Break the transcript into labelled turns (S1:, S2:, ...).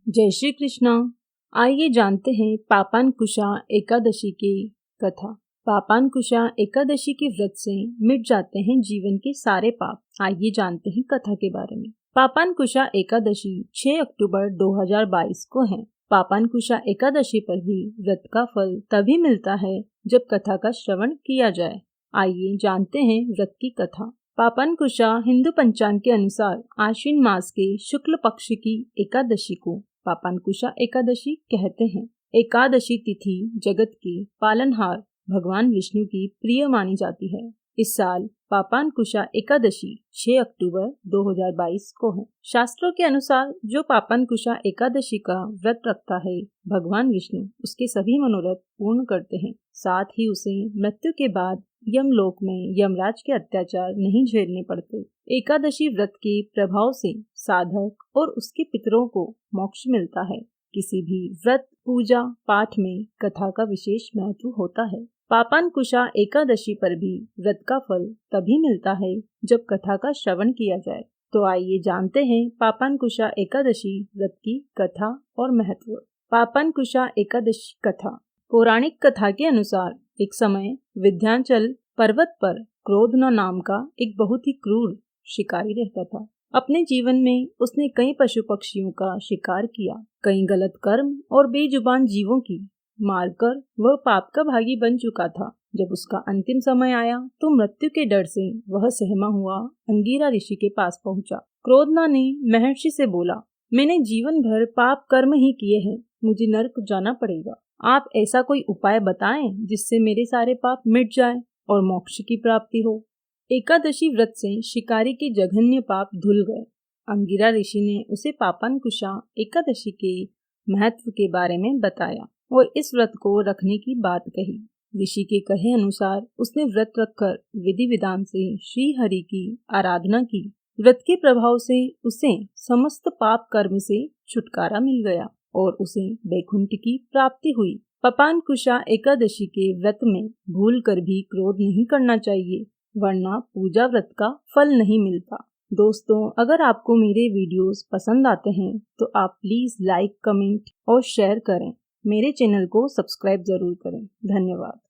S1: जय श्री कृष्णा। आइए जानते हैं पापानकुशा एकादशी की कथा। पापानकुशा एकादशी के व्रत से मिट जाते हैं जीवन के सारे पाप। आइए जानते हैं कथा के बारे में। पापानकुशा एकादशी 6 अक्टूबर 2022 को है। पापानकुशा एकादशी पर भी व्रत का फल तभी मिलता है जब कथा का श्रवण किया जाए। आइए जानते हैं व्रत की कथा। पापानकुशा हिंदू पंचांग के अनुसार आश्विन मास के शुक्ल पक्ष की एकादशी को पापानकुशा एकादशी कहते हैं। एकादशी तिथि जगत के पालनहार भगवान विष्णु की प्रिय मानी जाती है। इस साल पापानकुशा एकादशी 6 अक्टूबर 2022 को है। शास्त्रों के अनुसार जो पापानकुशा एकादशी का व्रत रखता है, भगवान विष्णु उसके सभी मनोरथ पूर्ण करते हैं। साथ ही उसे मृत्यु के बाद यमलोक में यमराज के अत्याचार नहीं झेलने पड़ते। एकादशी व्रत के प्रभाव से साधक और उसके पितरों को मोक्ष मिलता है। किसी भी व्रत पूजा पाठ में कथा का विशेष महत्व होता है। पापानकुशा एकादशी पर भी व्रत का फल तभी मिलता है जब कथा का श्रवण किया जाए। तो आइए जानते हैं पापानकुशा एकादशी व्रत की कथा और महत्व। पापानकुशा एकादशी कथा। पौराणिक कथा के अनुसार एक समय विंध्याचल पर्वत पर क्रोधना नाम का एक बहुत ही क्रूर शिकारी रहता था। अपने जीवन में उसने कई पशु पक्षियों का शिकार किया, कई गलत कर्म और बेजुबान जीवों की मारकर वह पाप का भागी बन चुका था। जब उसका अंतिम समय आया तो मृत्यु के डर से वह सहमा हुआ अंगिरा ऋषि के पास पहुंचा। क्रोधना ने महर्षि से बोला, मैंने जीवन भर पाप कर्म ही किए हैं, मुझे नरक जाना पड़ेगा। आप ऐसा कोई उपाय बताएं जिससे मेरे सारे पाप मिट जाए और मोक्ष की प्राप्ति हो। एकादशी व्रत से शिकारी के जघन्य पाप धुल गए। अंगिरा ऋषि ने उसे पापानकुशा एकादशी के महत्व के बारे में बताया और इस व्रत को रखने की बात कही। ऋषि के कहे अनुसार उसने व्रत रखकर विधि विधान से श्री हरि की आराधना की। व्रत के प्रभाव से उसे समस्त पाप कर्म से छुटकारा मिल गया और उसे वैकुंठ की प्राप्ति हुई। पापानकुशा एकादशी के व्रत में भूल कर भी क्रोध नहीं करना चाहिए, वरना पूजा व्रत का फल नहीं मिलता। दोस्तों, अगर आपको मेरे वीडियोस पसंद आते हैं तो आप प्लीज लाइक, कमेंट और शेयर करें। मेरे चैनल को सब्सक्राइब जरूर करें। धन्यवाद।